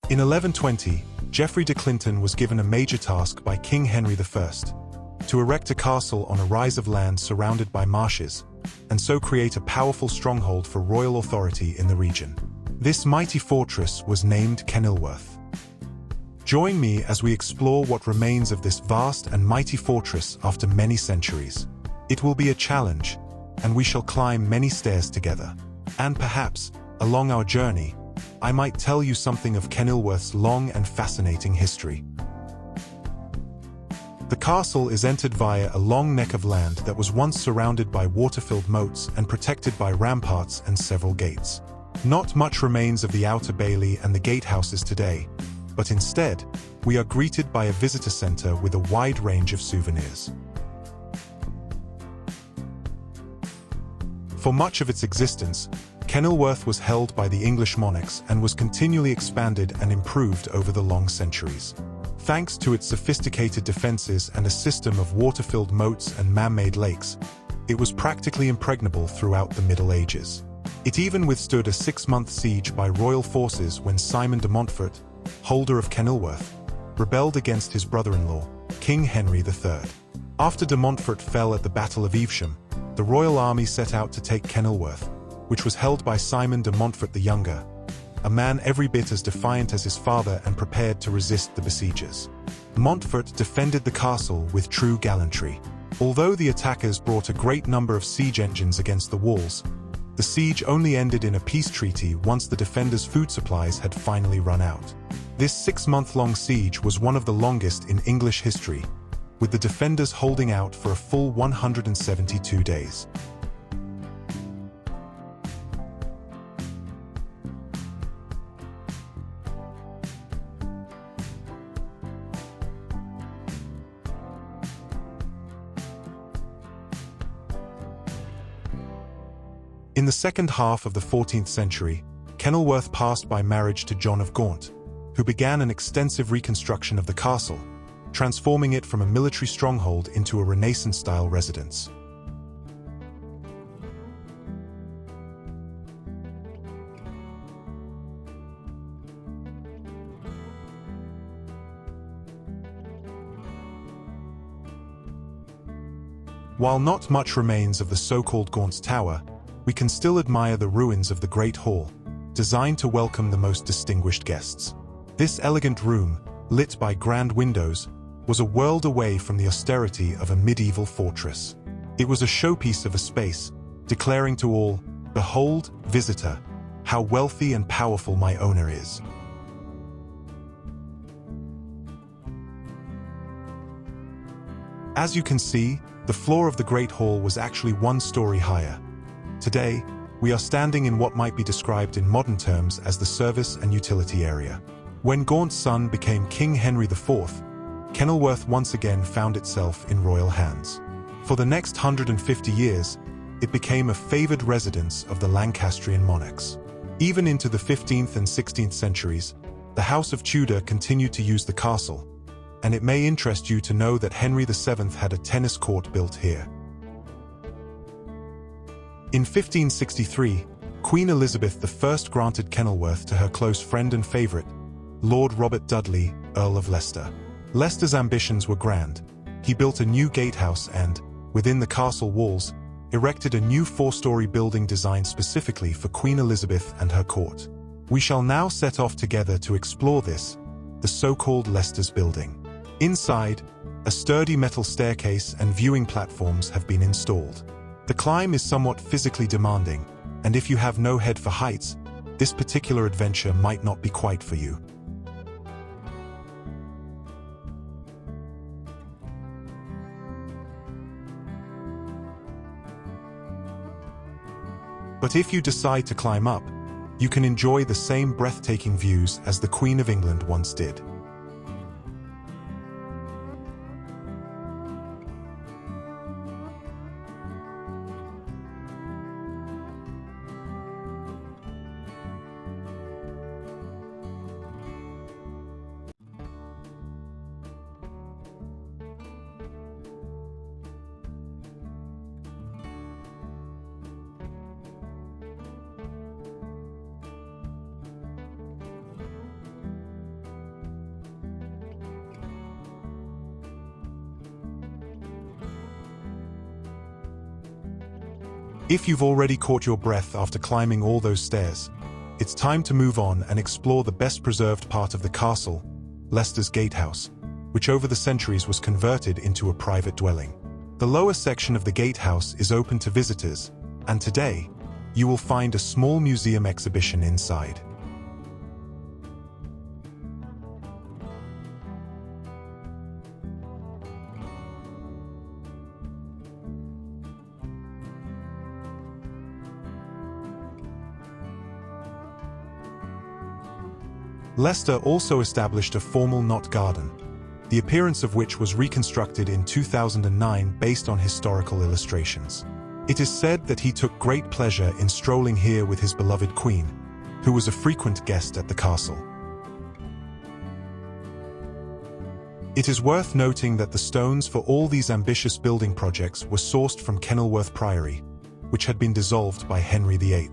In 1120, Geoffrey de Clinton was given a major task by King Henry I to erect a castle on a rise of land surrounded by marshes, and so create a powerful stronghold for royal authority in the region. This mighty fortress was named Kenilworth. Join me as we explore what remains of this vast and mighty fortress after many centuries. It will be a challenge, and we shall climb many stairs together. And perhaps, along our journey, I might tell you something of Kenilworth's long and fascinating history. The castle is entered via a long neck of land that was once surrounded by water-filled moats and protected by ramparts and several gates. Not much remains of the outer bailey and the gatehouses today, but instead, we are greeted by a visitor center with a wide range of souvenirs. For much of its existence, Kenilworth was held by the English monarchs and was continually expanded and improved over the long centuries. Thanks to its sophisticated defenses and a system of water-filled moats and man-made lakes, it was practically impregnable throughout the Middle Ages. It even withstood a 6-month siege by royal forces when Simon de Montfort, holder of Kenilworth, rebelled against his brother-in-law, King Henry III. After de Montfort fell at the Battle of Evesham, the royal army set out to take Kenilworth, which was held by Simon de Montfort the Younger, a man every bit as defiant as his father and prepared to resist the besiegers. Montfort defended the castle with true gallantry. Although the attackers brought a great number of siege engines against the walls, the siege only ended in a peace treaty once the defenders' food supplies had finally run out. This 6-month-long siege was one of the longest in English history, with the defenders holding out for a full 172 days. In the second half of the 14th century, Kenilworth passed by marriage to John of Gaunt, who began an extensive reconstruction of the castle, transforming it from a military stronghold into a Renaissance-style residence. While not much remains of the so-called Gaunt's Tower, we can still admire the ruins of the Great Hall, designed to welcome the most distinguished guests. This elegant room, lit by grand windows, was a world away from the austerity of a medieval fortress. It was a showpiece of a space, declaring to all, "Behold, visitor, how wealthy and powerful my owner is." As you can see, the floor of the Great Hall was actually 1 story higher. Today, we are standing in what might be described in modern terms as the service and utility area. When Gaunt's son became King Henry IV, Kenilworth once again found itself in royal hands. For the next 150 years, it became a favored residence of the Lancastrian monarchs. Even into the 15th and 16th centuries, the House of Tudor continued to use the castle, and it may interest you to know that Henry VII had a tennis court built here. In 1563, Queen Elizabeth I granted Kenilworth to her close friend and favorite, Lord Robert Dudley, Earl of Leicester. Leicester's ambitions were grand. He built a new gatehouse and, within the castle walls, erected a new 4-story building designed specifically for Queen Elizabeth and her court. We shall now set off together to explore this, the so-called Leicester's building. Inside, a sturdy metal staircase and viewing platforms have been installed. The climb is somewhat physically demanding, and if you have no head for heights, this particular adventure might not be quite for you. But if you decide to climb up, you can enjoy the same breathtaking views as the Queen of England once did. If you've already caught your breath after climbing all those stairs, it's time to move on and explore the best preserved part of the castle, Leicester's gatehouse, which over the centuries was converted into a private dwelling. The lower section of the gatehouse is open to visitors, and today, you will find a small museum exhibition inside. Leicester also established a formal knot garden, the appearance of which was reconstructed in 2009 based on historical illustrations. It is said that he took great pleasure in strolling here with his beloved queen, who was a frequent guest at the castle. It is worth noting that the stones for all these ambitious building projects were sourced from Kenilworth Priory, which had been dissolved by Henry VIII.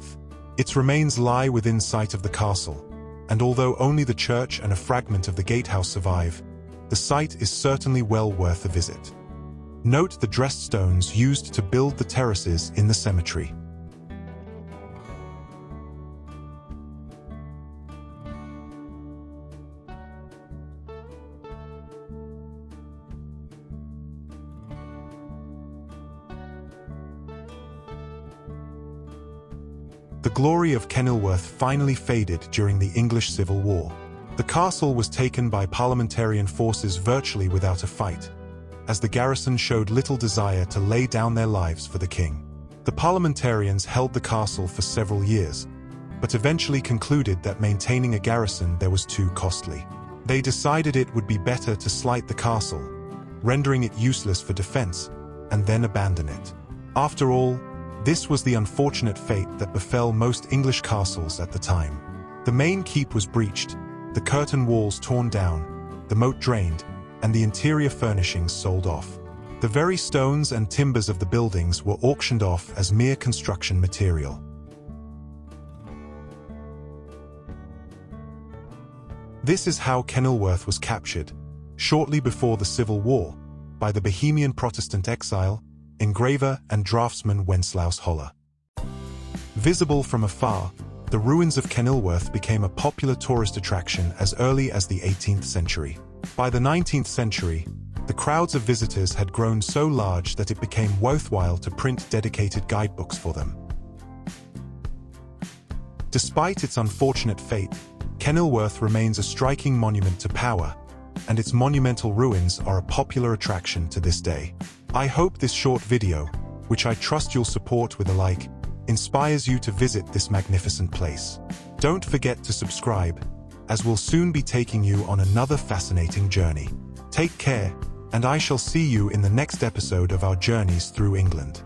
Its remains lie within sight of the castle, and although only the church and a fragment of the gatehouse survive, the site is certainly well worth a visit. Note the dressed stones used to build the terraces in the cemetery. The glory of Kenilworth finally faded during the English Civil War. The castle was taken by parliamentarian forces virtually without a fight, as the garrison showed little desire to lay down their lives for the king. The parliamentarians held the castle for several years, but eventually concluded that maintaining a garrison there was too costly. They decided it would be better to slight the castle, rendering it useless for defense, and then abandon it. After all, this was the unfortunate fate that befell most English castles at the time. The main keep was breached, the curtain walls torn down, the moat drained, and the interior furnishings sold off. The very stones and timbers of the buildings were auctioned off as mere construction material. This is how Kenilworth was captured, shortly before the Civil War, by the Bohemian Protestant exile, engraver and draftsman Wenceslaus Hollar. Visible from afar, the ruins of Kenilworth became a popular tourist attraction as early as the 18th century. By the 19th century, the crowds of visitors had grown so large that it became worthwhile to print dedicated guidebooks for them. Despite its unfortunate fate, Kenilworth remains a striking monument to power, and its monumental ruins are a popular attraction to this day. I hope this short video, which I trust you'll support with a like, inspires you to visit this magnificent place. Don't forget to subscribe, as we'll soon be taking you on another fascinating journey. Take care, and I shall see you in the next episode of our journeys through England.